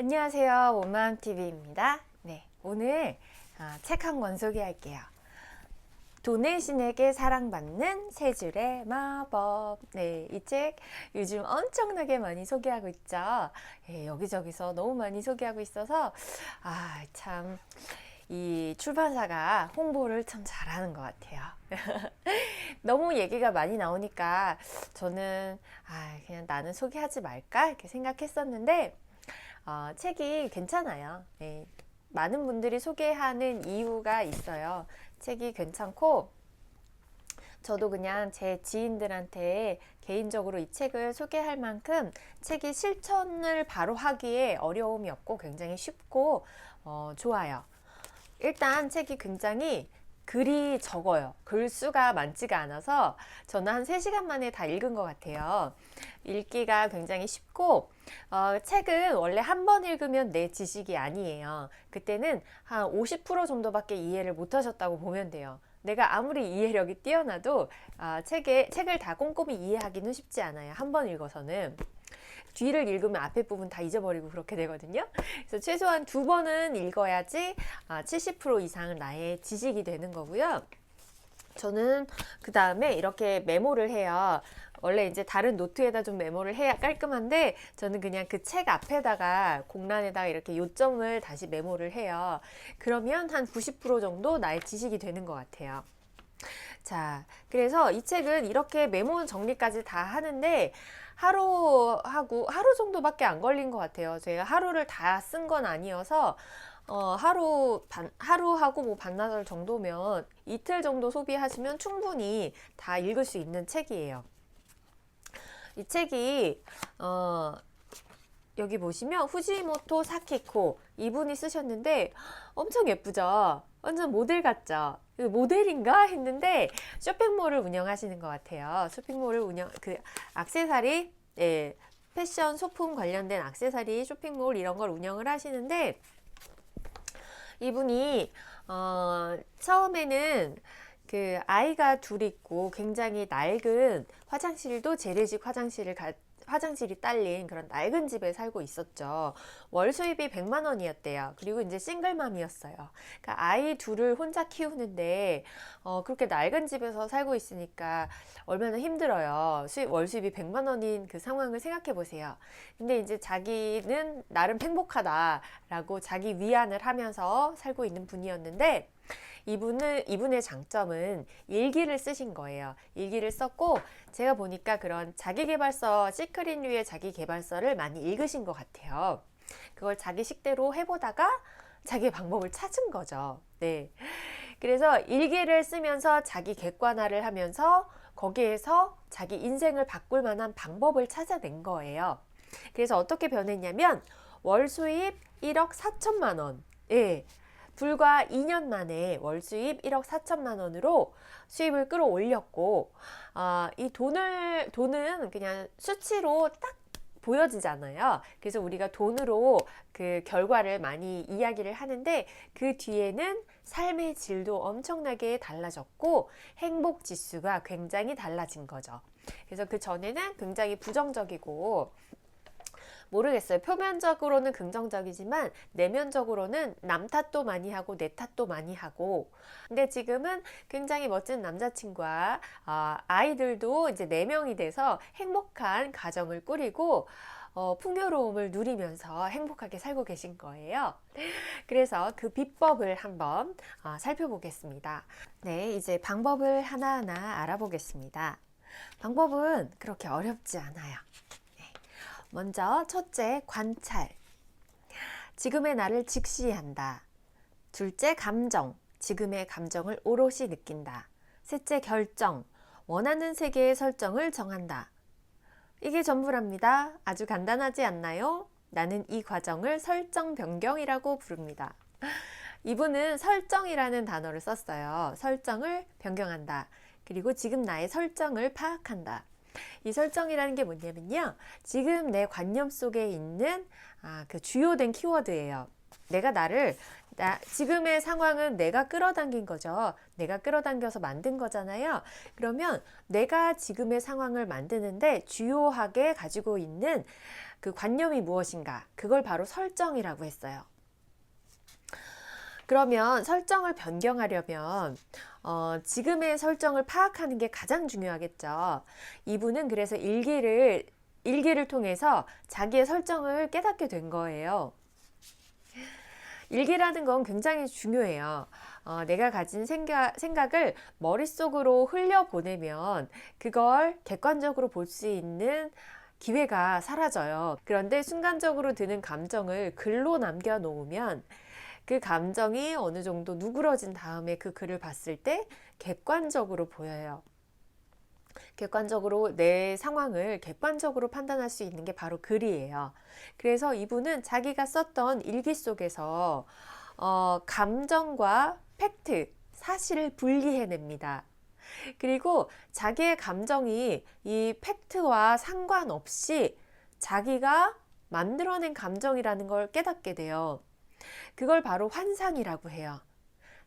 안녕하세요. 원맘TV입니다. 네, 오늘 책 한 권 소개할게요. 도네신에게 사랑받는 세 줄의 마법. 네, 이 책 요즘 엄청나게 많이 소개하고 있죠. 예, 여기저기서 너무 많이 소개하고 있어서 참 이 출판사가 홍보를 참 잘하는 것 같아요. 너무 얘기가 많이 나오니까 저는 그냥 나는 소개하지 말까 이렇게 생각했었는데 책이 괜찮아요. 네, 많은 분들이 소개하는 이유가 있어요. 책이 괜찮고 저도 그냥 제 지인들한테 개인적으로 이 책을 소개할 만큼 책이 실천을 바로 하기에 어려움이 없고 굉장히 쉽고 좋아요. 일단 책이 굉장히 글이 적어요. 글수가 많지가 않아서 저는 한 3시간 만에 다 읽은 것 같아요. 읽기가 굉장히 쉽고 책은 원래 한 번 읽으면 내 지식이 아니에요. 그때는 한 50% 정도밖에 이해를 못 하셨다고 보면 돼요. 내가 아무리 이해력이 뛰어나도 책을 다 꼼꼼히 이해하기는 쉽지 않아요. 한 번 읽어서는. 뒤를 읽으면 앞에 부분 다 잊어버리고 그렇게 되거든요. 그래서 최소한 2번은 읽어야지 70% 이상은 나의 지식이 되는 거고요. 저는 그 다음에 이렇게 메모를 해요. 원래 이제 다른 노트에다 좀 메모를 해야 깔끔한데 저는 그냥 그 책 앞에다가 공란에다가 이렇게 요점을 다시 메모를 해요. 그러면 한 90% 정도 나의 지식이 되는 것 같아요. 자, 그래서 이 책은 이렇게 메모 정리까지 다 하는데 하루 정도밖에 안 걸린 것 같아요. 제가 하루를 다 쓴 건 아니어서 하루하고 뭐 반나절 정도면 이틀 정도 소비하시면 충분히 다 읽을 수 있는 책이에요. 이 책이 여기 보시면 후지모토 사키코 이분이 쓰셨는데 엄청 예쁘죠? 완전 모델 같죠? 모델인가 했는데 쇼핑몰을 운영하시는 것 같아요. 쇼핑몰을 액세서리, 예, 패션 소품 관련된 액세서리 쇼핑몰 이런 걸 운영을 하시는데 이분이 처음에는 그 아이가 둘 있고 굉장히 낡은 화장실도 재래식 화장실이 딸린 그런 낡은 집에 살고 있었죠. 월 수입이 100만 원이었대요. 그리고 이제 싱글맘이었어요. 그러니까 아이 둘을 혼자 키우는데 그렇게 낡은 집에서 살고 있으니까 얼마나 힘들어요. 월 수입이 100만 원인 그 상황을 생각해 보세요. 근데 이제 자기는 나름 행복하다라고 자기 위안을 하면서 살고 있는 분이었는데 이분의 장점은 일기를 쓰신 거예요. 일기를 썼고 제가 보니까 그런 자기계발서, 시크릿류의 자기계발서를 많이 읽으신 것 같아요. 그걸 자기 식대로 해보다가 자기 방법을 찾은 거죠. 네. 그래서 일기를 쓰면서 자기 객관화를 하면서 거기에서 자기 인생을 바꿀 만한 방법을 찾아낸 거예요. 그래서 어떻게 변했냐면 월 수입 1억 4천만 원. 예. 불과 2년 만에 월 수입 1억 4천만 원으로 수입을 끌어올렸고 이 돈은 그냥 수치로 딱 보여지잖아요. 그래서 우리가 돈으로 그 결과를 많이 이야기를 하는데 그 뒤에는 삶의 질도 엄청나게 달라졌고 행복 지수가 굉장히 달라진 거죠. 그래서 그 전에는 굉장히 부정적이고 모르겠어요. 표면적으로는 긍정적이지만 내면적으로는 남 탓도 많이 하고 내 탓도 많이 하고 근데 지금은 굉장히 멋진 남자친구와 아이들도 이제 4명이 돼서 행복한 가정을 꾸리고 풍요로움을 누리면서 행복하게 살고 계신 거예요. 그래서 그 비법을 한번 살펴보겠습니다. 네, 이제 방법을 하나하나 알아보겠습니다. 방법은 그렇게 어렵지 않아요. 먼저 첫째, 관찰. 지금의 나를 직시한다. 둘째, 감정. 지금의 감정을 오롯이 느낀다. 셋째, 결정. 원하는 세계의 설정을 정한다. 이게 전부랍니다. 아주 간단하지 않나요? 나는 이 과정을 설정 변경이라고 부릅니다. 이분은 설정이라는 단어를 썼어요. 설정을 변경한다. 그리고 지금 나의 설정을 파악한다. 이 설정이라는 게 뭐냐면요. 지금 내 관념 속에 있는 그 주요된 키워드예요. 지금의 상황은 내가 끌어당긴 거죠. 내가 끌어당겨서 만든 거잖아요. 그러면 내가 지금의 상황을 만드는데 주요하게 가지고 있는 그 관념이 무엇인가? 그걸 바로 설정이라고 했어요. 그러면 설정을 변경하려면 지금의 설정을 파악하는 게 가장 중요하겠죠. 이분은 그래서 일기를 통해서 자기의 설정을 깨닫게 된 거예요. 일기라는 건 굉장히 중요해요. 내가 가진 생각을 머릿속으로 흘려보내면 그걸 객관적으로 볼 수 있는 기회가 사라져요. 그런데 순간적으로 드는 감정을 글로 남겨놓으면 그 감정이 어느 정도 누그러진 다음에 그 글을 봤을 때 객관적으로 보여요. 객관적으로 내 상황을 객관적으로 판단할 수 있는 게 바로 글이에요. 그래서 이분은 자기가 썼던 일기 속에서 감정과 팩트, 사실을 분리해냅니다. 그리고 자기의 감정이 이 팩트와 상관없이 자기가 만들어낸 감정이라는 걸 깨닫게 돼요. 그걸 바로 환상이라고 해요.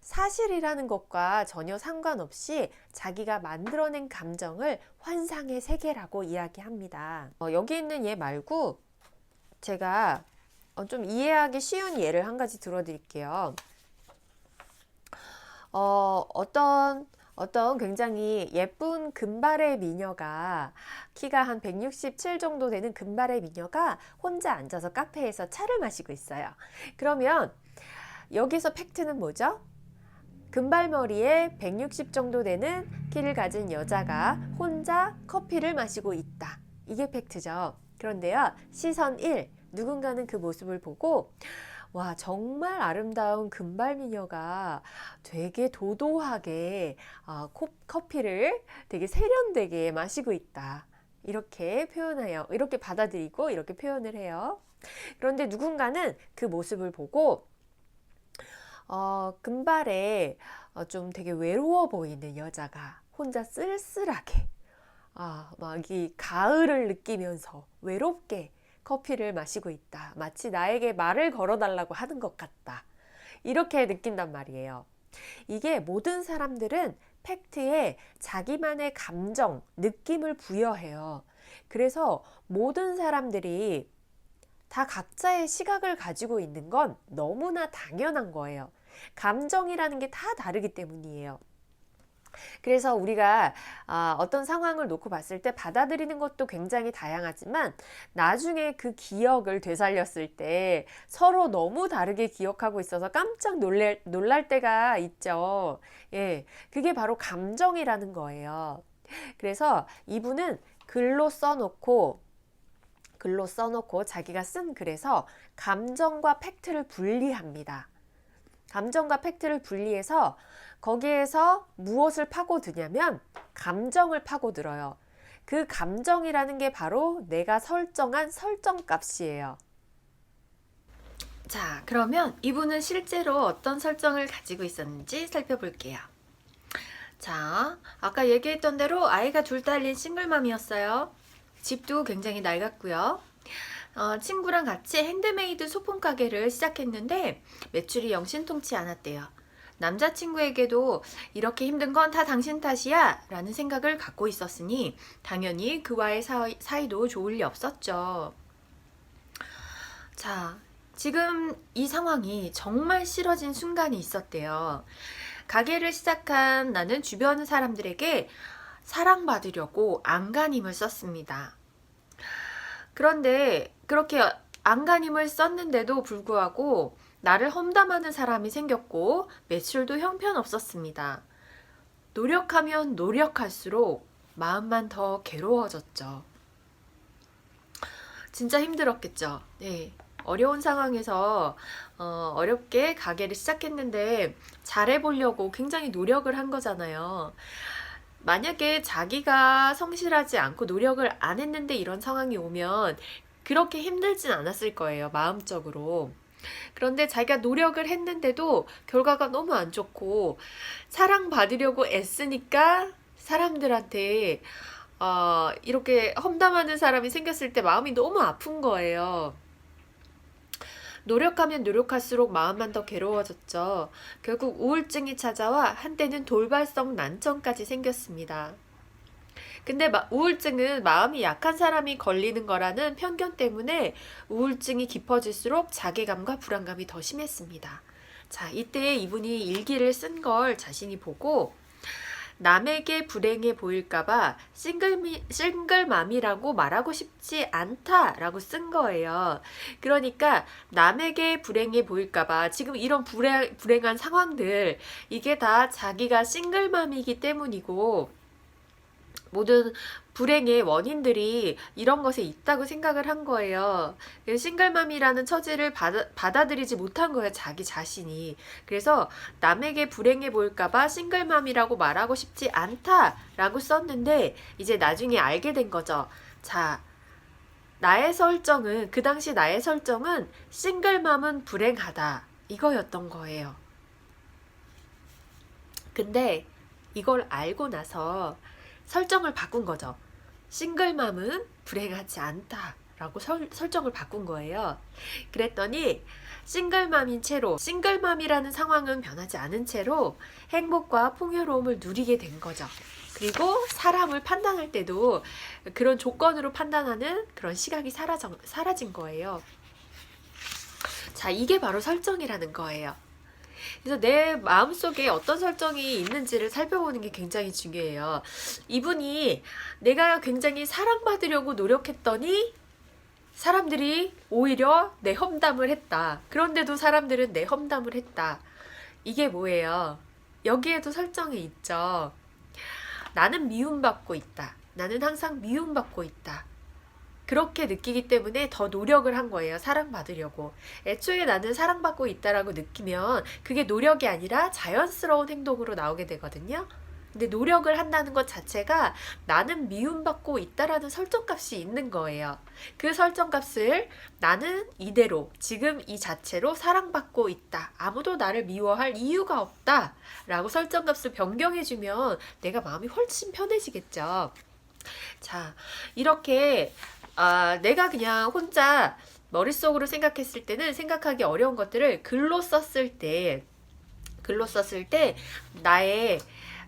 사실이라는 것과 전혀 상관없이 자기가 만들어낸 감정을 환상의 세계라고 이야기합니다. 여기 있는 얘 말고 제가 좀 이해하기 쉬운 예를 한 가지 들어드릴게요. 어떤 굉장히 예쁜 금발의 미녀가, 키가 한 167 정도 되는 금발의 미녀가 혼자 앉아서 카페에서 차를 마시고 있어요. 그러면 여기서 팩트는 뭐죠? 금발머리에 160 정도 되는 키를 가진 여자가 혼자 커피를 마시고 있다. 이게 팩트죠. 그런데요, 시선 1, 누군가는 그 모습을 보고 와, 정말 아름다운 금발미녀가 되게 도도하게 커피를 되게 세련되게 마시고 있다. 이렇게 표현해요. 이렇게 받아들이고 이렇게 표현을 해요. 그런데 누군가는 그 모습을 보고 금발에 좀 되게 외로워 보이는 여자가 혼자 쓸쓸하게 막 이 가을을 느끼면서 외롭게 커피를 마시고 있다. 마치 나에게 말을 걸어달라고 하는 것 같다. 이렇게 느낀단 말이에요. 이게 모든 사람들은 팩트에 자기만의 감정, 느낌을 부여해요. 그래서 모든 사람들이 다 각자의 시각을 가지고 있는 건 너무나 당연한 거예요. 감정이라는 게 다 다르기 때문이에요. 그래서 우리가 어떤 상황을 놓고 봤을 때 받아들이는 것도 굉장히 다양하지만 나중에 그 기억을 되살렸을 때 서로 너무 다르게 기억하고 있어서 깜짝 놀랄 때가 있죠. 예, 그게 바로 감정이라는 거예요. 그래서 이분은 글로 써놓고 자기가 쓴 글에서 감정과 팩트를 분리합니다. 감정과 팩트를 분리해서 거기에서 무엇을 파고드냐면 감정을 파고들어요. 그 감정이라는 게 바로 내가 설정한 설정값이에요. 자, 그러면 이분은 실제로 어떤 설정을 가지고 있었는지 살펴볼게요. 자, 아까 얘기했던 대로 아이가 둘 딸린 싱글맘이었어요. 집도 굉장히 낡았고요. 친구랑 같이 핸드메이드 소품 가게를 시작했는데 매출이 영신통치 않았대요. 남자친구에게도 이렇게 힘든 건 다 당신 탓이야 라는 생각을 갖고 있었으니 당연히 그와의 사이도 좋을 리 없었죠. 자, 지금 이 상황이 정말 싫어진 순간이 있었대요. 가게를 시작한 나는 주변 사람들에게 사랑받으려고 안간힘을 썼습니다. 그런데 그렇게 안간힘을 썼는데도 불구하고 나를 험담하는 사람이 생겼고 매출도 형편없었습니다. 노력하면 노력할수록 마음만 더 괴로워졌죠. 진짜 힘들었겠죠. 네. 어려운 상황에서 어렵게 가게를 시작했는데 잘해보려고 굉장히 노력을 한 거잖아요. 만약에 자기가 성실하지 않고 노력을 안 했는데 이런 상황이 오면 그렇게 힘들진 않았을 거예요, 마음적으로. 그런데 자기가 노력을 했는데도 결과가 너무 안 좋고 사랑받으려고 애쓰니까 사람들한테 이렇게 험담하는 사람이 생겼을 때 마음이 너무 아픈 거예요. 노력하면 노력할수록 마음만 더 괴로워졌죠. 결국 우울증이 찾아와 한때는 돌발성 난청까지 생겼습니다. 근데 우울증은 마음이 약한 사람이 걸리는 거라는 편견 때문에 우울증이 깊어질수록 자괴감과 불안감이 더 심했습니다. 자, 이때 이분이 일기를 쓴 걸 자신이 보고 남에게 불행해 보일까봐 싱글맘이라고 말하고 싶지 않다라고 쓴 거예요. 그러니까 남에게 불행해 보일까봐 지금 이런 불행한 상황들, 이게 다 자기가 싱글맘이기 때문이고 모든 불행의 원인들이 이런 것에 있다고 생각을 한 거예요. 싱글맘이라는 처지를 받아들이지 못한 거예요, 자기 자신이. 그래서 남에게 불행해 보일까봐 싱글맘이라고 말하고 싶지 않다라고 썼는데 이제 나중에 알게 된 거죠. 자, 그 당시 나의 설정은 싱글맘은 불행하다, 이거였던 거예요. 근데 이걸 알고 나서 설정을 바꾼 거죠. 싱글맘은 불행하지 않다 라고 설정을 바꾼 거예요. 그랬더니 싱글맘인 채로, 싱글맘이라는 상황은 변하지 않은 채로 행복과 풍요로움을 누리게 된 거죠. 그리고 사람을 판단할 때도 그런 조건으로 판단하는 그런 시각이 사라진 거예요. 자, 이게 바로 설정이라는 거예요. 그래서 내 마음속에 어떤 설정이 있는지를 살펴보는 게 굉장히 중요해요. 이분이 내가 굉장히 사랑받으려고 노력했더니 사람들이 오히려 내 험담을 했다. 그런데도 사람들은 내 험담을 했다. 이게 뭐예요? 여기에도 설정이 있죠. 나는 미움받고 있다. 나는 항상 미움받고 있다. 그렇게 느끼기 때문에 더 노력을 한 거예요. 사랑받으려고. 애초에 나는 사랑받고 있다라고 느끼면 그게 노력이 아니라 자연스러운 행동으로 나오게 되거든요. 근데 노력을 한다는 것 자체가 나는 미움받고 있다라는 설정값이 있는 거예요. 그 설정값을 나는 이대로 지금 이 자체로 사랑받고 있다. 아무도 나를 미워할 이유가 없다. 라고 설정값을 변경해주면 내가 마음이 훨씬 편해지겠죠. 자, 이렇게 내가 그냥 혼자 머릿속으로 생각했을 때는 생각하기 어려운 것들을 글로 썼을 때 나의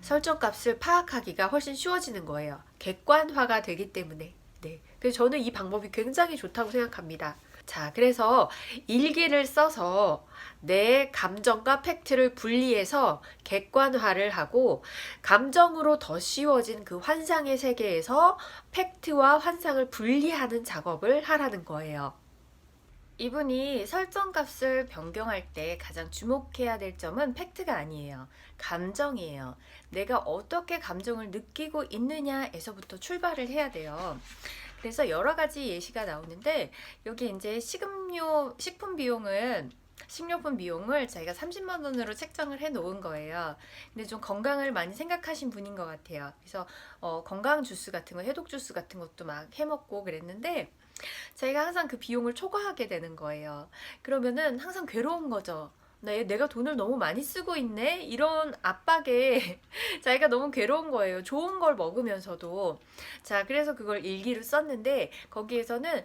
설정값을 파악하기가 훨씬 쉬워지는 거예요. 객관화가 되기 때문에. 네. 그래서 저는 이 방법이 굉장히 좋다고 생각합니다. 자, 그래서 일기를 써서 내 감정과 팩트를 분리해서 객관화를 하고 감정으로 더 쉬워진 그 환상의 세계에서 팩트와 환상을 분리하는 작업을 하라는 거예요. 이분이 설정값을 변경할 때 가장 주목해야 될 점은 팩트가 아니에요. 감정이에요. 내가 어떻게 감정을 느끼고 있느냐에서부터 출발을 해야 돼요. 그래서 여러 가지 예시가 나오는데 여기 이제 식품 비용을 식료품 비용을 저희가 30만 원으로 책정을 해 놓은 거예요. 근데 좀 건강을 많이 생각하신 분인 것 같아요. 그래서 건강 주스 같은 거, 해독 주스 같은 것도 막 해 먹고 그랬는데 저희가 항상 그 비용을 초과하게 되는 거예요. 그러면은 항상 괴로운 거죠. 내가 돈을 너무 많이 쓰고 있네? 이런 압박에 자기가 너무 괴로운 거예요. 좋은 걸 먹으면서도. 자, 그래서 그걸 일기로 썼는데 거기에서는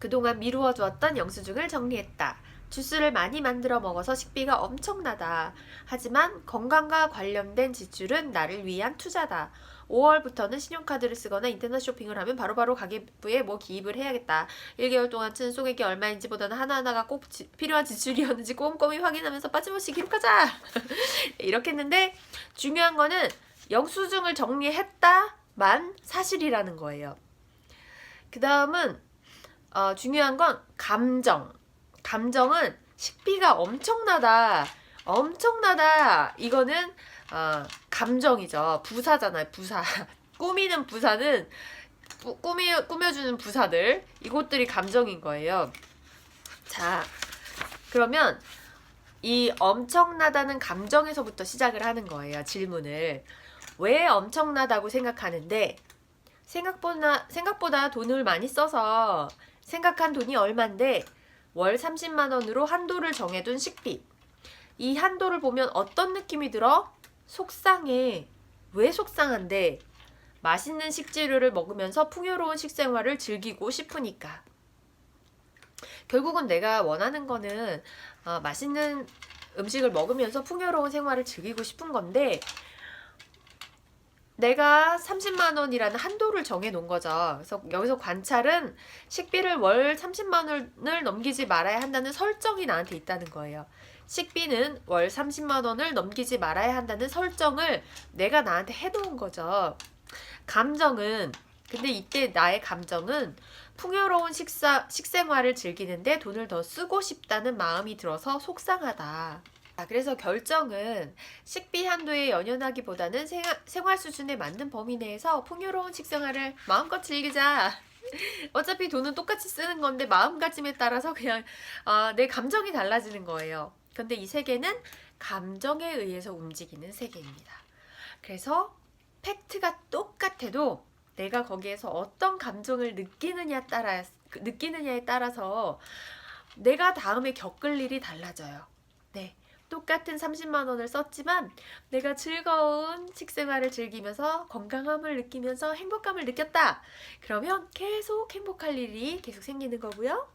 그동안 미루어 두었던 영수증을 정리했다. 주스를 많이 만들어 먹어서 식비가 엄청나다. 하지만 건강과 관련된 지출은 나를 위한 투자다. 5월부터는 신용카드를 쓰거나 인터넷 쇼핑을 하면 바로바로 가계부에 기입을 해야겠다. 1개월 동안 쓴 소액이 얼마인지 보다는 하나하나가 꼭 필요한 지출이었는지 꼼꼼히 확인하면서 빠짐없이 기록하자. 이렇게 했는데 중요한 거는 영수증을 정리했다만 사실이라는 거예요. 그 다음은 중요한 건 감정은 식비가 엄청나다. 이거는 감정이죠. 부사잖아요. 부사. 꾸미는 부사는 꾸며주는 부사들. 이것들이 감정인 거예요. 자, 그러면 이 엄청나다는 감정에서부터 시작을 하는 거예요. 질문을. 왜 엄청나다고 생각하는데 생각보다 돈을 많이 써서 생각한 돈이 얼만데 월 30만 원으로 한도를 정해둔 식비. 이 한도를 보면 어떤 느낌이 들어? 속상해. 왜 속상한데? 맛있는 식재료를 먹으면서 풍요로운 식생활을 즐기고 싶으니까. 결국은 내가 원하는 거는 맛있는 음식을 먹으면서 풍요로운 생활을 즐기고 싶은 건데 내가 30만 원이라는 한도를 정해 놓은 거죠. 그래서 여기서 관찰은 식비를 월 30만 원을 넘기지 말아야 한다는 설정이 나한테 있다는 거예요. 식비는 월 30만 원을 넘기지 말아야 한다는 설정을 내가 나한테 해놓은 거죠. 감정은, 근데 이때 나의 감정은 풍요로운 식생활을 즐기는데 돈을 더 쓰고 싶다는 마음이 들어서 속상하다. 그래서 결정은 식비 한도에 연연하기보다는 생활 수준에 맞는 범위 내에서 풍요로운 식생활을 마음껏 즐기자. 어차피 돈은 똑같이 쓰는 건데 마음가짐에 따라서 그냥 내 감정이 달라지는 거예요. 근데 이 세계는 감정에 의해서 움직이는 세계입니다. 그래서 팩트가 똑같아도 내가 거기에서 어떤 감정을 느끼느냐에 따라서 내가 다음에 겪을 일이 달라져요. 네. 똑같은 30만 원을 썼지만 내가 즐거운 식생활을 즐기면서 건강함을 느끼면서 행복감을 느꼈다. 그러면 계속 행복할 일이 계속 생기는 거고요.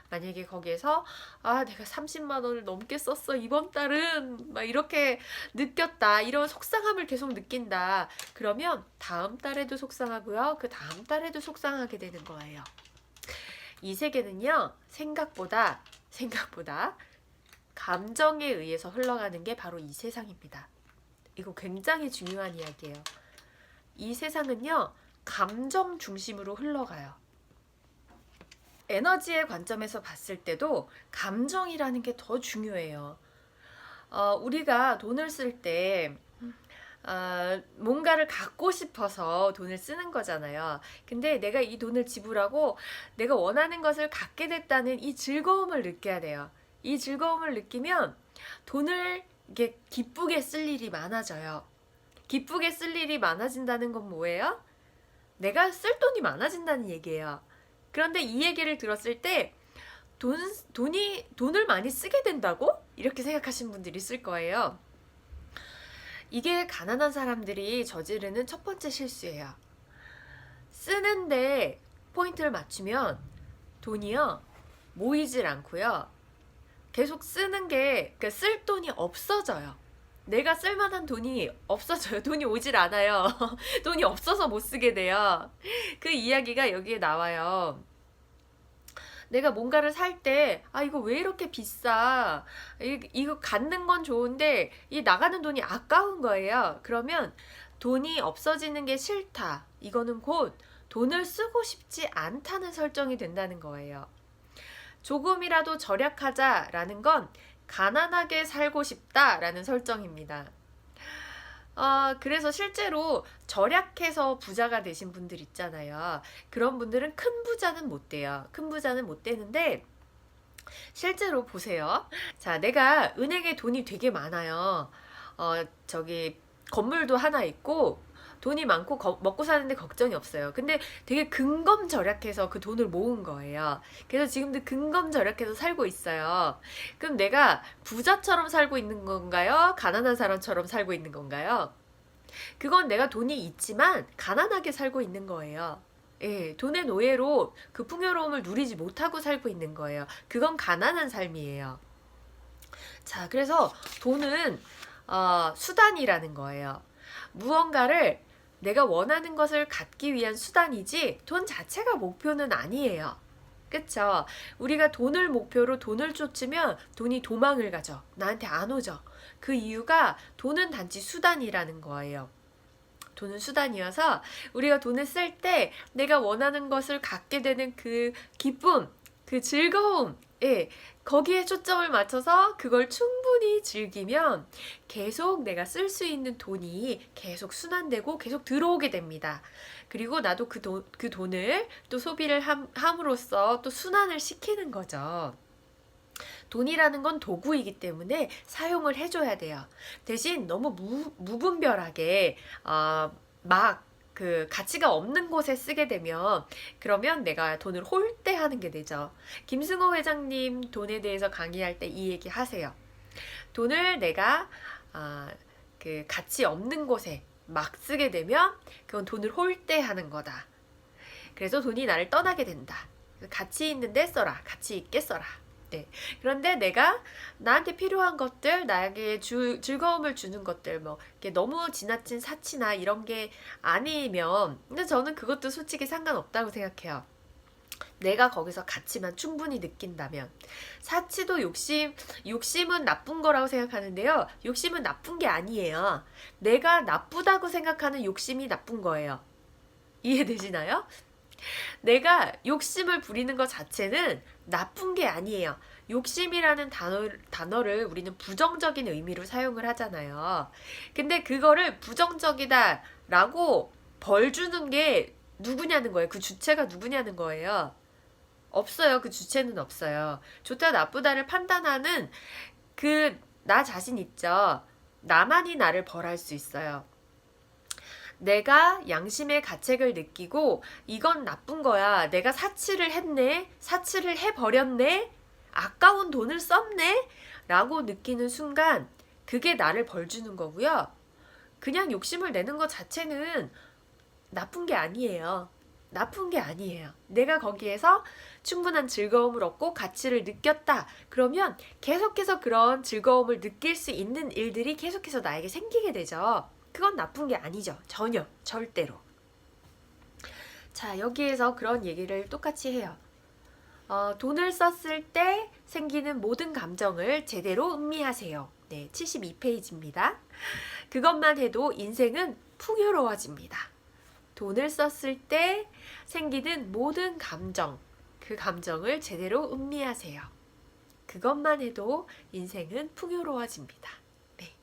만약에 거기에서 내가 30만 원을 넘게 썼어 이번 달은 막 이렇게 느꼈다. 이런 속상함을 계속 느낀다. 그러면 다음 달에도 속상하고요. 그 다음 달에도 속상하게 되는 거예요. 이 세계는요. 생각보다 감정에 의해서 흘러가는 게 바로 이 세상입니다. 이거 굉장히 중요한 이야기예요. 이 세상은요, 감정 중심으로 흘러가요. 에너지의 관점에서 봤을 때도 감정이라는 게 더 중요해요. 우리가 돈을 쓸 때 뭔가를 갖고 싶어서 돈을 쓰는 거잖아요. 근데 내가 이 돈을 지불하고 내가 원하는 것을 갖게 됐다는 이 즐거움을 느껴야 돼요. 이 즐거움을 느끼면 돈을 이게 기쁘게 쓸 일이 많아져요. 기쁘게 쓸 일이 많아진다는 건 뭐예요? 내가 쓸 돈이 많아진다는 얘기예요. 그런데 이 얘기를 들었을 때 돈을 많이 쓰게 된다고? 이렇게 생각하시는 분들이 있을 거예요. 이게 가난한 사람들이 저지르는 첫 번째 실수예요. 쓰는데 포인트를 맞추면 돈이요 모이질 않고요. 계속 쓰는 게, 그러니까 쓸 돈이 없어져요. 내가 쓸만한 돈이 없어져요. 돈이 오질 않아요. 돈이 없어서 못 쓰게 돼요. 그 이야기가 여기에 나와요. 내가 뭔가를 살 때, 이거 왜 이렇게 비싸? 이거 갖는 건 좋은데, 이 나가는 돈이 아까운 거예요. 그러면 돈이 없어지는 게 싫다. 이거는 곧 돈을 쓰고 싶지 않다는 설정이 된다는 거예요. 조금이라도 절약하자라는 건 가난하게 살고 싶다라는 설정입니다. 그래서 실제로 절약해서 부자가 되신 분들 있잖아요. 그런 분들은 큰 부자는 못 돼요. 큰 부자는 못 되는데 실제로 보세요. 자, 내가 은행에 돈이 되게 많아요. 건물도 하나 있고 돈이 많고 먹고 사는데 걱정이 없어요. 근데 되게 근검절약해서 그 돈을 모은 거예요. 그래서 지금도 근검절약해서 살고 있어요. 그럼 내가 부자처럼 살고 있는 건가요? 가난한 사람처럼 살고 있는 건가요? 그건 내가 돈이 있지만 가난하게 살고 있는 거예요. 예, 돈의 노예로 그 풍요로움을 누리지 못하고 살고 있는 거예요. 그건 가난한 삶이에요. 자, 그래서 돈은 수단이라는 거예요. 무언가를 내가 원하는 것을 갖기 위한 수단이지 돈 자체가 목표는 아니에요. 그쵸? 우리가 돈을 목표로 돈을 쫓으면 돈이 도망을 가죠. 나한테 안 오죠. 그 이유가 돈은 단지 수단이라는 거예요. 돈은 수단이어서 우리가 돈을 쓸 때 내가 원하는 것을 갖게 되는 그 기쁨, 그 즐거움, 거기에 초점을 맞춰서 그걸 충분히 즐기면 계속 내가 쓸 수 있는 돈이 계속 순환되고 계속 들어오게 됩니다. 그리고 나도 그 돈을 또 소비를 함으로써 또 순환을 시키는 거죠. 돈이라는 건 도구이기 때문에 사용을 해줘야 돼요. 대신 너무 무분별하게 그 가치가 없는 곳에 쓰게 되면 그러면 내가 돈을 홀대하는 게 되죠. 김승호 회장님 돈에 대해서 강의할 때 이 얘기 하세요. 돈을 내가 그 가치 없는 곳에 막 쓰게 되면 그건 돈을 홀대하는 거다. 그래서 돈이 나를 떠나게 된다. 가치 있는 데 써라. 가치 있게 써라. 네. 그런데 내가 나한테 필요한 것들, 나에게 즐거움을 주는 것들, 뭐, 이렇게 너무 지나친 사치나 이런 게 아니면, 근데 저는 그것도 솔직히 상관없다고 생각해요. 내가 거기서 가치만 충분히 느낀다면. 사치도 욕심은 나쁜 거라고 생각하는데요. 욕심은 나쁜 게 아니에요. 내가 나쁘다고 생각하는 욕심이 나쁜 거예요. 이해되시나요? 내가 욕심을 부리는 것 자체는 나쁜 게 아니에요. 욕심이라는 단어를 우리는 부정적인 의미로 사용을 하잖아요. 근데 그거를 부정적이다라고 벌 주는 게 누구냐는 거예요. 그 주체가 누구냐는 거예요. 없어요. 그 주체는 없어요. 좋다, 나쁘다를 판단하는 나 자신 있죠. 나만이 나를 벌할 수 있어요. 내가 양심의 가책을 느끼고 이건 나쁜 거야. 내가 사치를 했네. 사치를 해버렸네. 아까운 돈을 썼네. 라고 느끼는 순간 그게 나를 벌주는 거고요. 그냥 욕심을 내는 것 자체는 나쁜 게 아니에요. 나쁜 게 아니에요. 내가 거기에서 충분한 즐거움을 얻고 가치를 느꼈다. 그러면 계속해서 그런 즐거움을 느낄 수 있는 일들이 계속해서 나에게 생기게 되죠. 그건 나쁜 게 아니죠. 전혀. 절대로. 자, 여기에서 그런 얘기를 똑같이 해요. 돈을 썼을 때 생기는 모든 감정을 제대로 음미하세요. 네, 72페이지입니다. 그것만 해도 인생은 풍요로워집니다. 돈을 썼을 때 생기는 모든 감정, 그 감정을 제대로 음미하세요. 그것만 해도 인생은 풍요로워집니다. 네.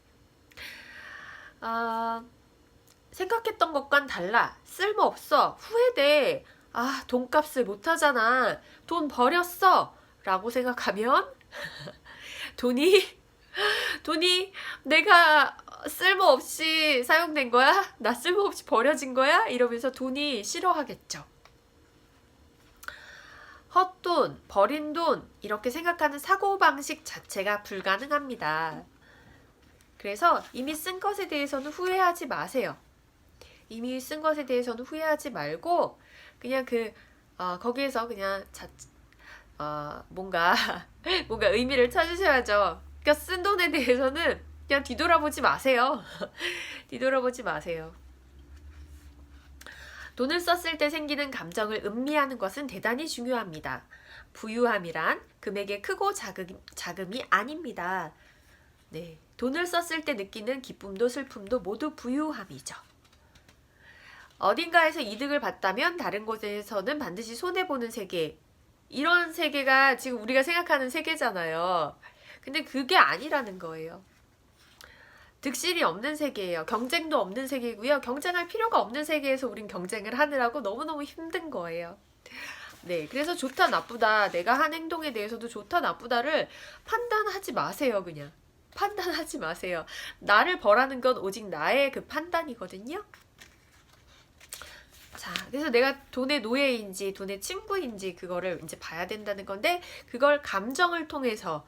생각했던 것과는 달라. 쓸모없어. 후회돼. 돈값을 못하잖아. 돈 버렸어. 라고 생각하면 돈이 내가 쓸모없이 사용된 거야? 나 쓸모없이 버려진 거야? 이러면서 돈이 싫어하겠죠. 헛돈, 버린 돈 이렇게 생각하는 사고방식 자체가 불가능합니다. 그래서 이미 쓴 것에 대해서는 후회하지 마세요. 이미 쓴 것에 대해서는 후회하지 말고 그냥 거기에서 그냥 뭔가 의미를 찾으셔야죠. 그러니까 쓴 돈에 대해서는 그냥 뒤돌아보지 마세요. 뒤돌아보지 마세요. 돈을 썼을 때 생기는 감정을 음미하는 것은 대단히 중요합니다. 부유함이란 금액의 크고 작음이 아닙니다. 네, 돈을 썼을 때 느끼는 기쁨도 슬픔도 모두 부유함이죠. 어딘가에서 이득을 봤다면 다른 곳에서는 반드시 손해보는 세계. 이런 세계가 지금 우리가 생각하는 세계잖아요. 근데 그게 아니라는 거예요. 득실이 없는 세계예요. 경쟁도 없는 세계고요. 경쟁할 필요가 없는 세계에서 우린 경쟁을 하느라고 너무너무 힘든 거예요. 네, 그래서 좋다 나쁘다, 내가 한 행동에 대해서도 좋다 나쁘다를 판단하지 마세요. 그냥 판단하지 마세요. 나를 벌하는 건 오직 나의 그 판단이거든요. 자, 그래서 내가 돈의 노예인지 돈의 친구인지 그거를 이제 봐야 된다는 건데, 그걸 감정을 통해서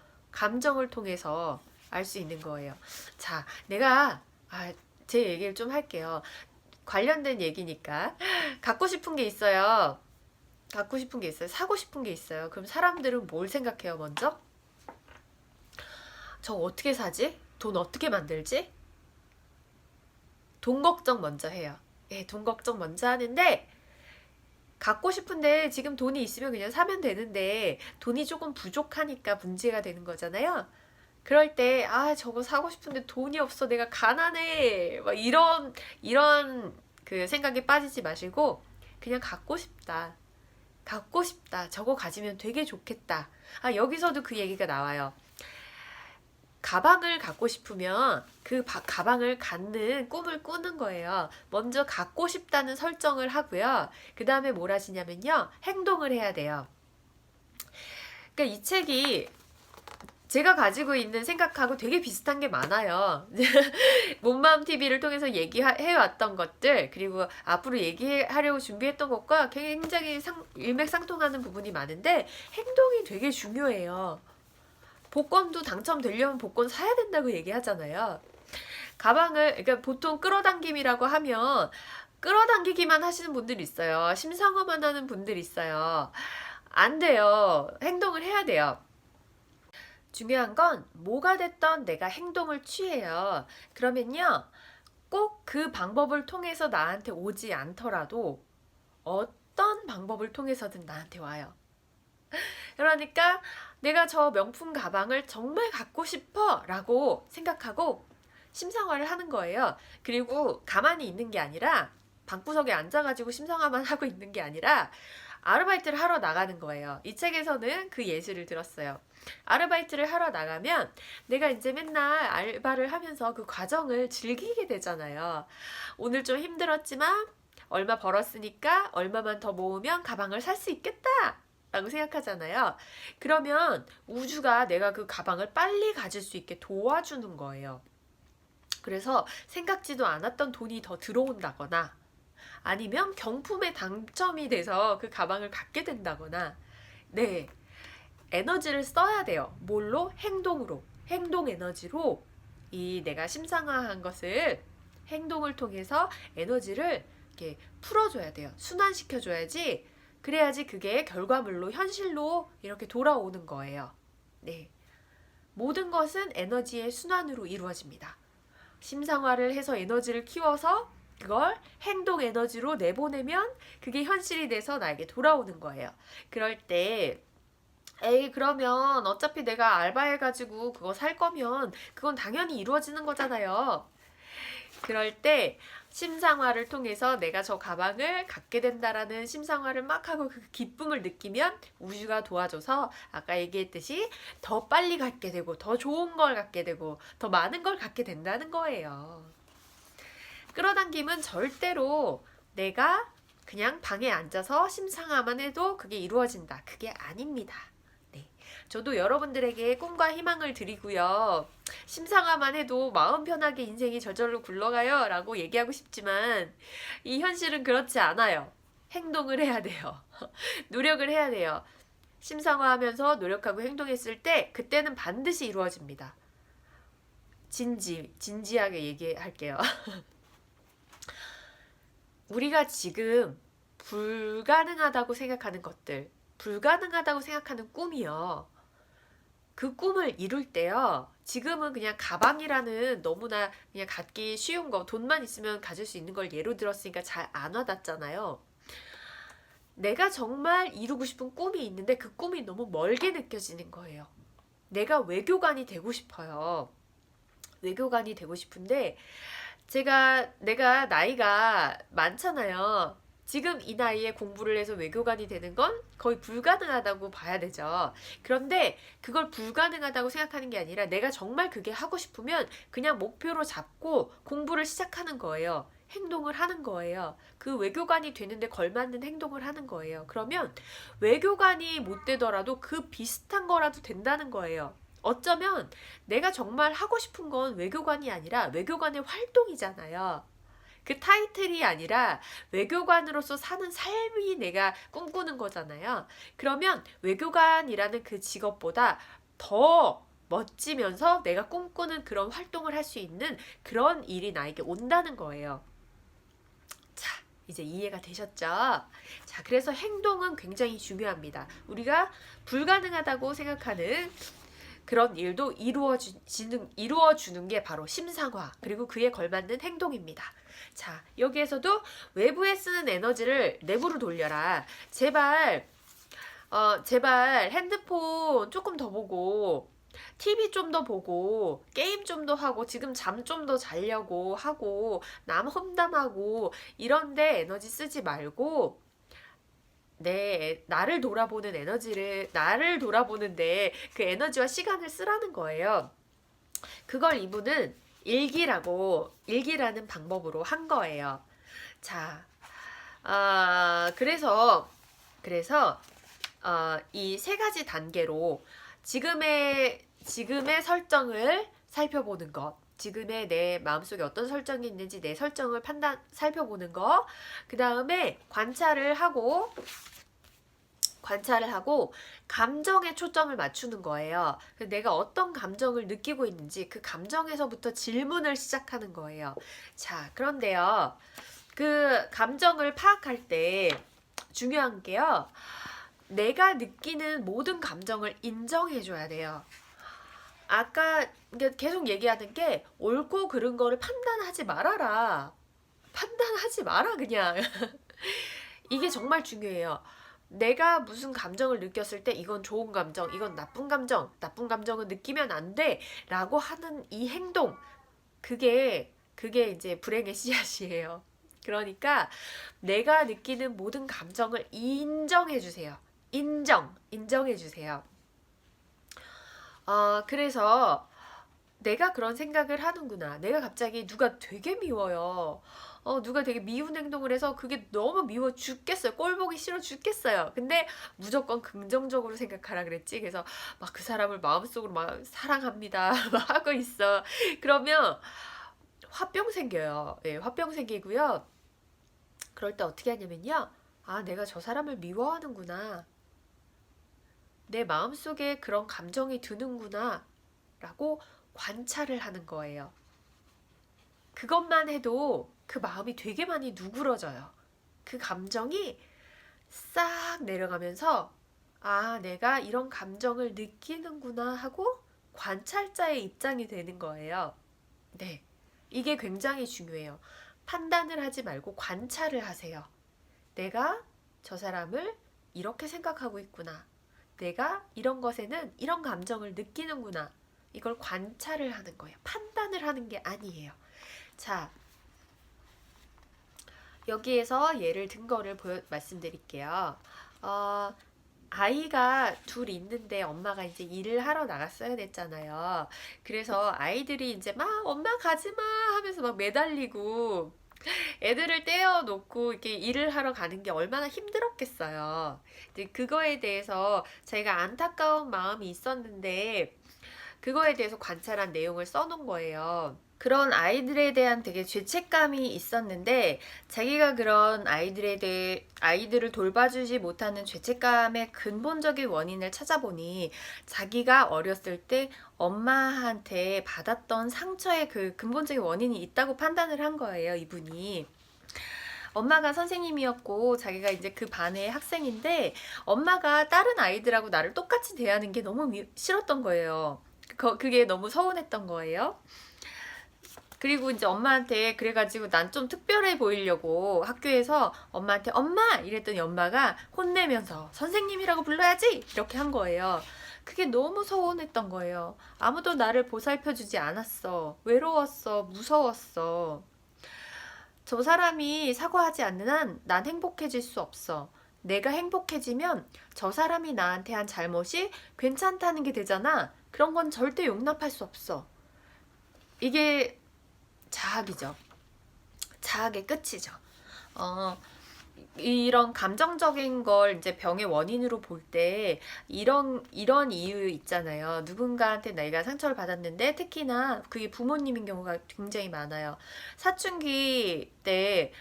알 수 있는 거예요. 자, 내가 제 얘기를 좀 할게요. 관련된 얘기니까. 갖고 싶은 게 있어요. 사고 싶은 게 있어요. 그럼 사람들은 뭘 생각해요, 먼저? 저 어떻게 사지? 돈 어떻게 만들지? 돈 걱정 먼저 해요. 예, 돈 걱정 먼저 하는데, 갖고 싶은데 지금 돈이 있으면 그냥 사면 되는데 돈이 조금 부족하니까 문제가 되는 거잖아요. 그럴 때 저거 사고 싶은데 돈이 없어, 내가 가난해, 막 이런 그 생각에 빠지지 마시고 그냥 갖고 싶다, 저거 가지면 되게 좋겠다. 여기서도 그 얘기가 나와요. 가방을 갖고 싶으면 그 가방을 갖는 꿈을 꾸는 거예요. 먼저 갖고 싶다는 설정을 하고요. 그 다음에 뭘 하시냐면요, 행동을 해야 돼요. 그러니까 이 책이 제가 가지고 있는 생각하고 되게 비슷한 게 많아요. 몸마음 TV를 통해서 얘기해왔던 것들, 그리고 앞으로 얘기하려고 준비했던 것과 굉장히 일맥상통하는 부분이 많은데, 행동이 되게 중요해요. 복권도 당첨되려면 복권 사야 된다고 얘기하잖아요. 그러니까 보통 끌어당김이라고 하면 끌어당기기만 하시는 분들이 있어요. 심상어만 하는 분들이 있어요. 안 돼요. 행동을 해야 돼요. 중요한 건 뭐가 됐던 내가 행동을 취해요. 그러면요, 꼭 그 방법을 통해서 나한테 오지 않더라도 어떤 방법을 통해서든 나한테 와요. 그러니까 내가 저 명품 가방을 정말 갖고 싶어 라고 생각하고 심상화를 하는 거예요. 그리고 가만히 있는 게 아니라 방구석에 앉아가지고 심상화만 하고 있는 게 아니라 아르바이트를 하러 나가는 거예요. 이 책에서는 그 예시를 들었어요. 아르바이트를 하러 나가면 내가 이제 맨날 알바를 하면서 그 과정을 즐기게 되잖아요. 오늘 좀 힘들었지만 얼마 벌었으니까 얼마만 더 모으면 가방을 살 수 있겠다 라고 생각하잖아요. 그러면 우주가 내가 그 가방을 빨리 가질 수 있게 도와주는 거예요. 그래서 생각지도 않았던 돈이 더 들어온다거나 아니면 경품에 당첨이 돼서 그 가방을 갖게 된다거나, 네, 에너지를 써야 돼요. 뭘로? 행동으로. 행동 에너지로 이 내가 심상화한 것을 행동을 통해서 에너지를 이렇게 풀어줘야 돼요. 순환시켜줘야지. 그래야지 그게 결과물로 현실로 이렇게 돌아오는 거예요. 네. 모든 것은 에너지의 순환으로 이루어집니다. 심상화를 해서 에너지를 키워서 그걸 행동 에너지로 내보내면 그게 현실이 돼서 나에게 돌아오는 거예요. 그럴 때 에이 그러면 어차피 내가 알바해가지고 그거 살 거면 그건 당연히 이루어지는 거잖아요. 그럴 때 심상화를 통해서 내가 저 가방을 갖게 된다라는 심상화를 막 하고 그 기쁨을 느끼면 우주가 도와줘서 아까 얘기했듯이 더 빨리 갖게 되고 더 좋은 걸 갖게 되고 더 많은 걸 갖게 된다는 거예요. 끌어당김은 절대로 내가 그냥 방에 앉아서 심상화만 해도 그게 이루어진다. 그게 아닙니다. 네. 저도 여러분들에게 꿈과 희망을 드리고요. 심상화만 해도 마음 편하게 인생이 저절로 굴러가요 라고 얘기하고 싶지만 이 현실은 그렇지 않아요. 행동을 해야 돼요. 노력을 해야 돼요. 심상화하면서 노력하고 행동했을 때 그때는 반드시 이루어집니다. 진지하게 얘기할게요. 우리가 지금 불가능하다고 생각하는 것들, 불가능하다고 생각하는 꿈이요. 그 꿈을 이룰 때요. 지금은 그냥 가방이라는 너무나 그냥 갖기 쉬운 거, 돈만 있으면 가질 수 있는 걸 예로 들었으니까 잘 안 와닿잖아요. 내가 정말 이루고 싶은 꿈이 있는데 그 꿈이 너무 멀게 느껴지는 거예요. 내가 외교관이 되고 싶어요. 외교관이 되고 싶은데 내가 나이가 많잖아요. 지금 이 나이에 공부를 해서 외교관이 되는 건 거의 불가능하다고 봐야 되죠. 그런데 그걸 불가능하다고 생각하는 게 아니라 내가 정말 그게 하고 싶으면 그냥 목표로 잡고 공부를 시작하는 거예요. 행동을 하는 거예요. 그 외교관이 되는데 걸맞는 행동을 하는 거예요. 그러면 외교관이 못 되더라도 그 비슷한 거라도 된다는 거예요. 어쩌면 내가 정말 하고 싶은 건 외교관이 아니라 외교관의 활동이잖아요. 그 타이틀이 아니라 외교관으로서 사는 삶이 내가 꿈꾸는 거잖아요. 그러면 외교관이라는 그 직업보다 더 멋지면서 내가 꿈꾸는 그런 활동을 할 수 있는 그런 일이 나에게 온다는 거예요. 자, 이제 이해가 되셨죠? 자, 그래서 행동은 굉장히 중요합니다. 우리가 불가능하다고 생각하는 그런 일도 이루어주는 게 바로 심상화, 그리고 그에 걸맞는 행동입니다. 자, 여기에서도 외부에 쓰는 에너지를 내부로 돌려라. 제발 핸드폰 조금 더 보고, TV 좀 더 보고, 게임 좀 더 하고, 지금 잠 좀 더 자려고 하고, 남 험담하고, 이런데 에너지 쓰지 말고, 나를 돌아보는데 그 에너지와 시간을 쓰라는 거예요. 그걸 이분은 일기라는 방법으로 한 거예요. 자, 그래서 이 세 가지 단계로 지금의 설정을 살펴보는 것, 지금의 내 마음속에 어떤 설정이 있는지 내 설정을 살펴보는 거, 그 다음에 관찰을 하고 감정에 초점을 맞추는 거예요. 내가 어떤 감정을 느끼고 있는지 그 감정에서부터 질문을 시작하는 거예요. 자, 그런데요. 그 감정을 파악할 때 중요한 게요. 내가 느끼는 모든 감정을 인정해줘야 돼요. 아까 계속 얘기하는 게 옳고 그른 거를 판단하지 말아라. 판단하지 마라 그냥. 이게 정말 중요해요. 내가 무슨 감정을 느꼈을 때 이건 좋은 감정, 이건 나쁜 감정, 나쁜 감정은 느끼면 안 돼. 라고 하는 이 행동, 그게 이제 불행의 씨앗이에요. 그러니까 내가 느끼는 모든 감정을 인정해 주세요. 인정해 주세요. 그래서 내가 그런 생각을 하는구나. 내가 갑자기 누가 되게 미워요. 누가 되게 미운 행동을 해서 그게 너무 미워 죽겠어요. 꼴 보기 싫어 죽겠어요. 근데 무조건 긍정적으로 생각하라 그랬지. 그래서 막 그 사람을 마음속으로 막 사랑합니다. 막 하고 있어. 그러면 화병 생겨요. 예, 화병 생기고요. 그럴 때 어떻게 하냐면요. 아, 내가 저 사람을 미워하는구나. 내 마음속에 그런 감정이 드는구나. 라고 관찰을 하는 거예요. 그것만 해도 그 마음이 되게 많이 누그러져요. 그 감정이 싹 내려가면서 아, 내가 이런 감정을 느끼는구나 하고 관찰자의 입장이 되는 거예요. 네. 이게 굉장히 중요해요. 판단을 하지 말고 관찰을 하세요. 내가 저 사람을 이렇게 생각하고 있구나. 내가 이런 것에는 이런 감정을 느끼는구나. 이걸 관찰을 하는 거예요. 판단을 하는 게 아니에요. 자, 여기에서 예를 든 거를 말씀드릴게요. 어, 아이가 둘 있는데 엄마가 이제 일을 하러 나갔어야 됐잖아요. 그래서 아이들이 이제 막 엄마 가지마 하면서 막 매달리고 애들을 떼어놓고 이렇게 일을 하러 가는 게 얼마나 힘들었겠어요. 근데 그거에 대해서 제가 안타까운 마음이 있었는데 그거에 대해서 관찰한 내용을 써놓은 거예요. 그런 아이들에 대한 되게 죄책감이 있었는데 자기가 그런 아이들을 돌봐주지 못하는 죄책감의 근본적인 원인을 찾아보니 자기가 어렸을 때 엄마한테 받았던 상처의 그 근본적인 원인이 있다고 판단을 한 거예요, 이분이. 엄마가 선생님이었고 자기가 이제 그 반의 학생인데 엄마가 다른 아이들하고 나를 똑같이 대하는 게 너무 싫었던 거예요. 그게 너무 서운했던 거예요. 그리고 이제 엄마한테 그래가지고 난 좀 특별해 보이려고 학교에서 엄마한테 엄마! 이랬더니 엄마가 혼내면서 선생님이라고 불러야지! 이렇게 한 거예요. 그게 너무 서운했던 거예요. 아무도 나를 보살펴주지 않았어. 외로웠어. 무서웠어. 저 사람이 사과하지 않는 한 난 행복해질 수 없어. 내가 행복해지면 저 사람이 나한테 한 잘못이 괜찮다는 게 되잖아. 그런 건 절대 용납할 수 없어. 이게 자학이죠. 자학의 끝이죠. 이런 감정적인 걸 이제 병의 원인으로 볼 때 이런 이유 있잖아요. 누군가한테 내가 상처를 받았는데 특히나 그게 부모님인 경우가 굉장히 많아요. 사춘기 때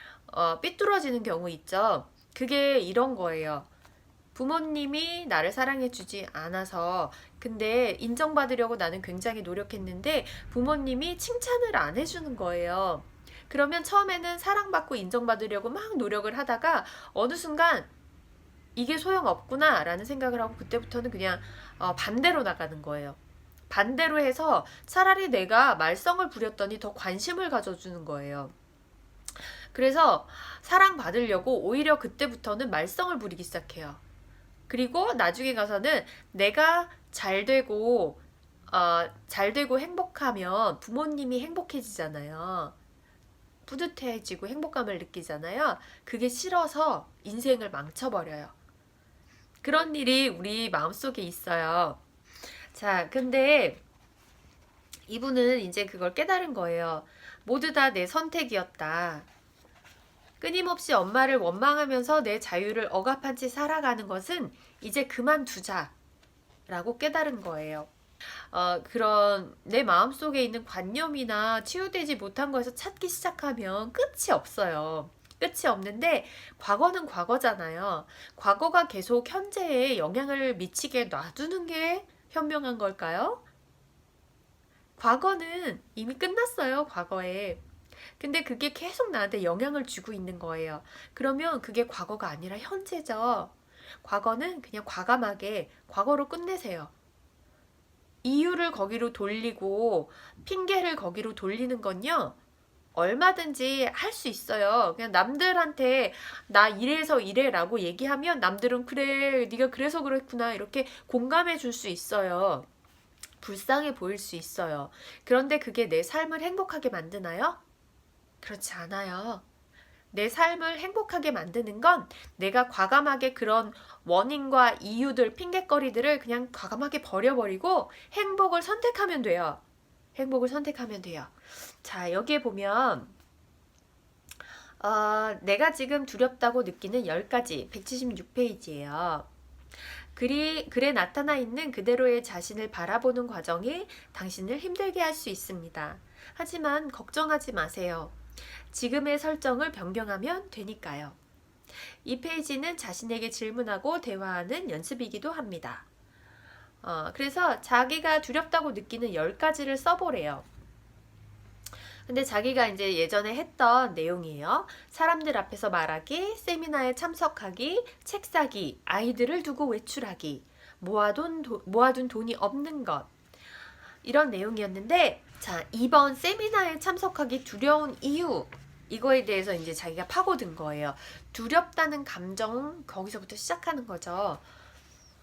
삐뚤어지는 경우 있죠. 그게 이런 거예요. 부모님이 나를 사랑해주지 않아서 근데 인정받으려고 나는 굉장히 노력했는데 부모님이 칭찬을 안 해주는 거예요. 그러면 처음에는 사랑받고 인정받으려고 막 노력을 하다가 어느 순간 이게 소용없구나 라는 생각을 하고 그때부터는 그냥 반대로 나가는 거예요. 반대로 해서 차라리 내가 말썽을 부렸더니 더 관심을 가져주는 거예요. 그래서 사랑받으려고 오히려 그때부터는 말썽을 부리기 시작해요. 그리고 나중에 가서는 내가 잘 되고 행복하면 부모님이 행복해지잖아요. 뿌듯해지고 행복감을 느끼잖아요. 그게 싫어서 인생을 망쳐버려요. 그런 일이 우리 마음속에 있어요. 자, 근데 이분은 이제 그걸 깨달은 거예요. 모두 다 내 선택이었다. 끊임없이 엄마를 원망하면서 내 자유를 억압한 채 살아가는 것은 이제 그만두자 라고 깨달은 거예요. 그런 내 마음속에 있는 관념이나 치유되지 못한 거에서 찾기 시작하면 끝이 없어요. 끝이 없는데 과거는 과거잖아요. 과거가 계속 현재에 영향을 미치게 놔두는 게 현명한 걸까요? 과거는 이미 끝났어요, 과거에. 근데 그게 계속 나한테 영향을 주고 있는 거예요. 그러면 그게 과거가 아니라 현재죠. 과거는 그냥 과감하게 과거로 끝내세요. 이유를 거기로 돌리고 핑계를 거기로 돌리는 건요. 얼마든지 할 수 있어요. 그냥 남들한테 나 이래서 이래라고 얘기하면 남들은 그래, 네가 그래서 그랬구나 이렇게 공감해 줄 수 있어요. 불쌍해 보일 수 있어요. 그런데 그게 내 삶을 행복하게 만드나요? 그렇지 않아요. 내 삶을 행복하게 만드는 건 내가 과감하게 그런 원인과 이유들, 핑곗거리들을 그냥 과감하게 버려버리고 행복을 선택하면 돼요. 행복을 선택하면 돼요. 자, 여기에 보면 내가 지금 두렵다고 느끼는 10가지 176페이지예요. 글에 나타나 있는 그대로의 자신을 바라보는 과정이 당신을 힘들게 할 수 있습니다. 하지만 걱정하지 마세요. 지금의 설정을 변경하면 되니까요. 이 페이지는 자신에게 질문하고 대화하는 연습이기도 합니다. 그래서 자기가 두렵다고 느끼는 10가지를 써보래요. 근데 자기가 이제 예전에 했던 내용이에요. 사람들 앞에서 말하기, 세미나에 참석하기, 책 사기, 아이들을 두고 외출하기, 모아둔 돈이 없는 것. 이런 내용이었는데, 자, 이번 세미나에 참석하기 두려운 이유. 이거에 대해서 이제 자기가 파고든 거예요. 두렵다는 감정, 거기서부터 시작하는 거죠.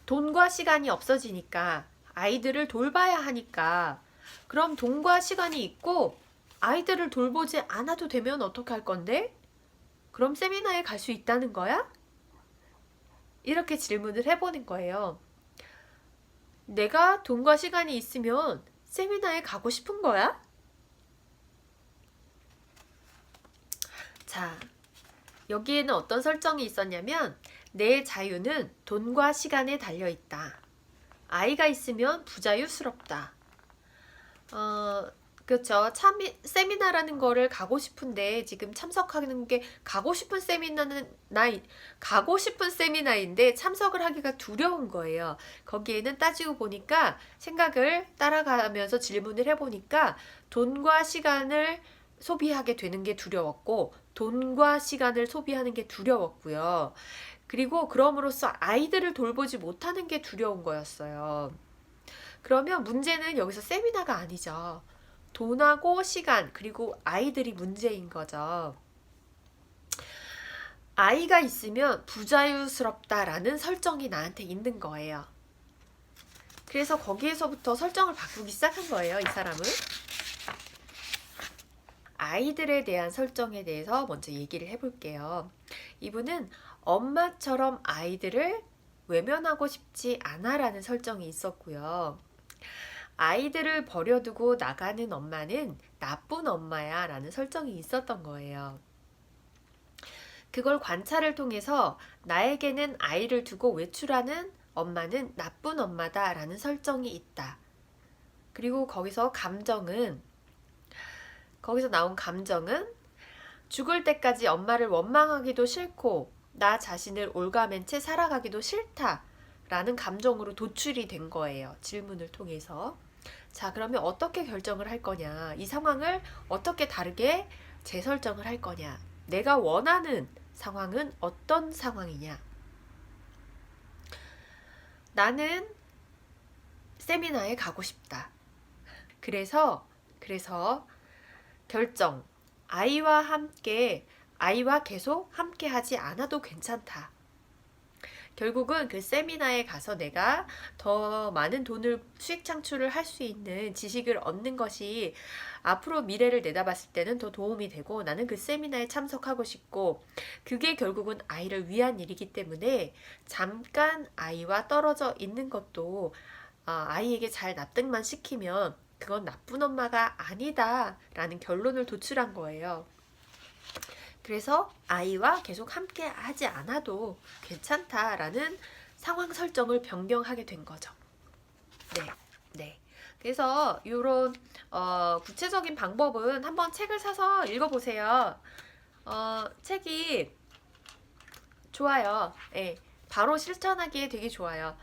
돈과 시간이 없어지니까, 아이들을 돌봐야 하니까, 그럼 돈과 시간이 있고, 아이들을 돌보지 않아도 되면 어떻게 할 건데? 그럼 세미나에 갈 수 있다는 거야? 이렇게 질문을 해보는 거예요. 내가 돈과 시간이 있으면 세미나에 가고 싶은 거야? 자, 여기에는 어떤 설정이 있었냐면 내 자유는 돈과 시간에 달려있다. 아이가 있으면 부자유스럽다. 그렇죠. 세미나라는 거를 가고 싶은데 지금 참석하는 게 가고 싶은 세미나인데 참석을 하기가 두려운 거예요. 거기에는 따지고 보니까 생각을 따라가면서 질문을 해보니까 돈과 시간을 소비하게 되는 게 두려웠고 돈과 시간을 소비하는 게 두려웠고요. 그리고 그럼으로써 아이들을 돌보지 못하는 게 두려운 거였어요. 그러면 문제는 여기서 세미나가 아니죠. 돈하고 시간, 그리고 아이들이 문제인 거죠. 아이가 있으면 부자유스럽다라는 설정이 나한테 있는 거예요. 그래서 거기에서부터 설정을 바꾸기 시작한 거예요, 이 사람은. 아이들에 대한 설정에 대해서 먼저 얘기를 해볼게요. 이분은 엄마처럼 아이들을 외면하고 싶지 않아라는 설정이 있었고요. 아이들을 버려두고 나가는 엄마는 나쁜 엄마야 라는 설정이 있었던 거예요. 그걸 관찰을 통해서 나에게는 아이를 두고 외출하는 엄마는 나쁜 엄마다 라는 설정이 있다. 그리고 거기서 나온 감정은 죽을 때까지 엄마를 원망하기도 싫고 나 자신을 올가맨 채 살아가기도 싫다 라는 감정으로 도출이 된 거예요. 질문을 통해서. 자, 그러면 어떻게 결정을 할 거냐? 이 상황을 어떻게 다르게 재설정을 할 거냐? 내가 원하는 상황은 어떤 상황이냐? 나는 세미나에 가고 싶다. 그래서 결정. 아이와 계속 함께 하지 않아도 괜찮다. 결국은 그 세미나에 가서 내가 더 많은 돈을 수익 창출을 할 수 있는 지식을 얻는 것이 앞으로 미래를 내다봤을 때는 더 도움이 되고 나는 그 세미나에 참석하고 싶고 그게 결국은 아이를 위한 일이기 때문에 잠깐 아이와 떨어져 있는 것도 아이에게 잘 납득만 시키면 그건 나쁜 엄마가 아니다 라는 결론을 도출한 거예요. 그래서 아이와 계속 함께 하지 않아도 괜찮다라는 상황 설정을 변경하게 된 거죠. 네. 그래서 이런 구체적인 방법은 한번 책을 사서 읽어보세요. 책이 좋아요. 네, 바로 실천하기에 되게 좋아요.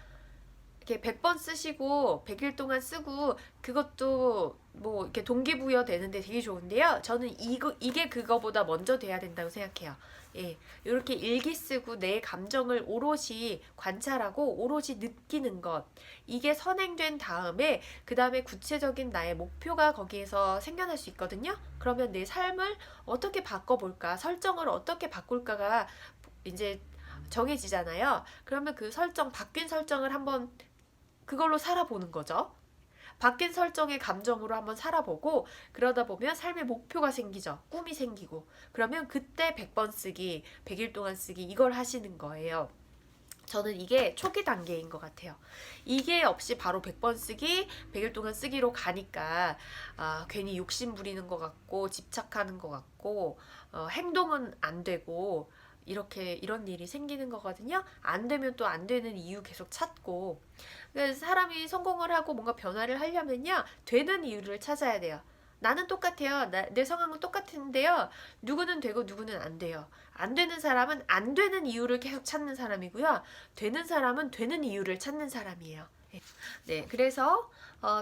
이렇게 100번 쓰시고 100일 동안 쓰고 그것도 뭐 이렇게 동기부여 되는데 되게 좋은데요. 저는 이게 그거보다 먼저 돼야 된다고 생각해요. 예, 이렇게 일기 쓰고 내 감정을 오롯이 관찰하고 오롯이 느끼는 것. 이게 선행된 다음에 그 다음에 구체적인 나의 목표가 거기에서 생겨날 수 있거든요. 그러면 내 삶을 어떻게 바꿔볼까, 설정을 어떻게 바꿀까가 이제 정해지잖아요. 그러면 그 설정, 바뀐 설정을 한번 그걸로 살아보는 거죠. 바뀐 설정의 감정으로 한번 살아보고 그러다 보면 삶의 목표가 생기죠. 꿈이 생기고 그러면 그때 100번 쓰기, 100일 동안 쓰기 이걸 하시는 거예요. 저는 이게 초기 단계인 것 같아요. 이게 없이 바로 100번 쓰기, 100일 동안 쓰기로 가니까 괜히 욕심 부리는 것 같고 집착하는 것 같고 행동은 안 되고 이렇게 이런 일이 생기는 거거든요. 안 되면 또 안 되는 이유 계속 찾고 그래서 사람이 성공을 하고 뭔가 변화를 하려면요 되는 이유를 찾아야 돼요. 나는 똑같아요. 내 상황은 똑같은데요. 누구는 되고 누구는 안 돼요. 안 되는 사람은 안 되는 이유를 계속 찾는 사람이고요. 되는 사람은 되는 이유를 찾는 사람이에요. 네, 그래서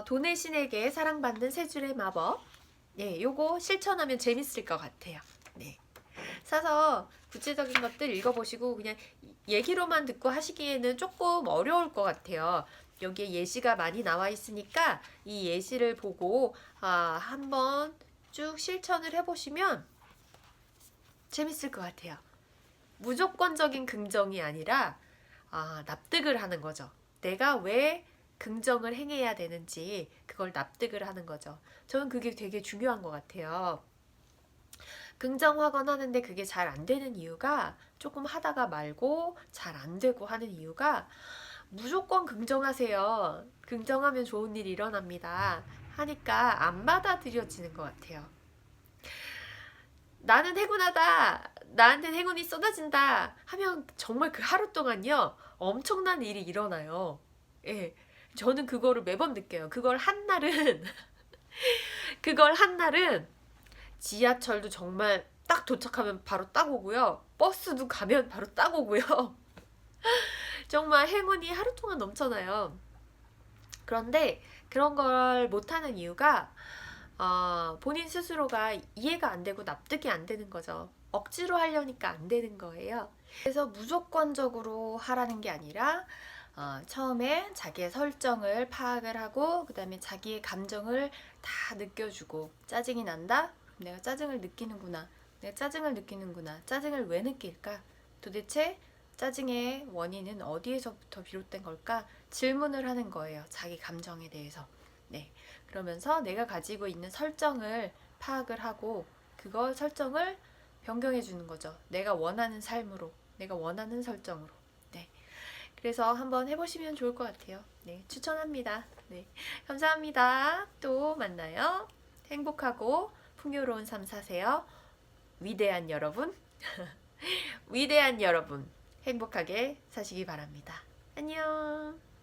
돈의 신에게 사랑받는 세 줄의 마법. 네, 요거 실천하면 재밌을 것 같아요. 네. 사서 구체적인 것들 읽어보시고 그냥 얘기로만 듣고 하시기에는 조금 어려울 것 같아요. 여기에 예시가 많이 나와 있으니까 이 예시를 보고 한번 쭉 실천을 해보시면 재밌을 것 같아요. 무조건적인 긍정이 아니라 납득을 하는 거죠. 내가 왜 긍정을 행해야 되는지 그걸 납득을 하는 거죠. 저는 그게 되게 중요한 것 같아요. 긍정하건 하는데 그게 잘 안 되는 이유가 조금 하다가 말고 잘 안 되고 하는 이유가 무조건 긍정하세요. 긍정하면 좋은 일이 일어납니다. 하니까 안 받아들여지는 것 같아요. 나는 행운하다. 나한테는 행운이 쏟아진다. 하면 정말 그 하루 동안요. 엄청난 일이 일어나요. 예. 저는 그거를 매번 느껴요. 그걸 한 날은 지하철도 정말 딱 도착하면 바로 딱 오고요. 버스도 가면 바로 딱 오고요. 정말 행운이 하루 동안 넘쳐나요. 그런데 그런 걸 못하는 이유가 본인 스스로가 이해가 안 되고 납득이 안 되는 거죠. 억지로 하려니까 안 되는 거예요. 그래서 무조건적으로 하라는 게 아니라 처음에 자기의 설정을 파악을 하고 그 다음에 자기의 감정을 다 느껴주고 짜증이 난다? 그럼 내가 짜증을 느끼는구나. 내가 짜증을 느끼는구나. 짜증을 왜 느낄까? 도대체 짜증의 원인은 어디에서부터 비롯된 걸까? 질문을 하는 거예요. 자기 감정에 대해서. 네. 그러면서 내가 가지고 있는 설정을 파악을 하고 그걸 설정을 변경해 주는 거죠. 내가 원하는 삶으로, 내가 원하는 설정으로. 네. 그래서 한번 해보시면 좋을 것 같아요. 네. 추천합니다. 네. 감사합니다. 또 만나요. 행복하고 풍요로운 삶 사세요. 위대한 여러분. 위대한 여러분. 행복하게 사시기 바랍니다. 안녕.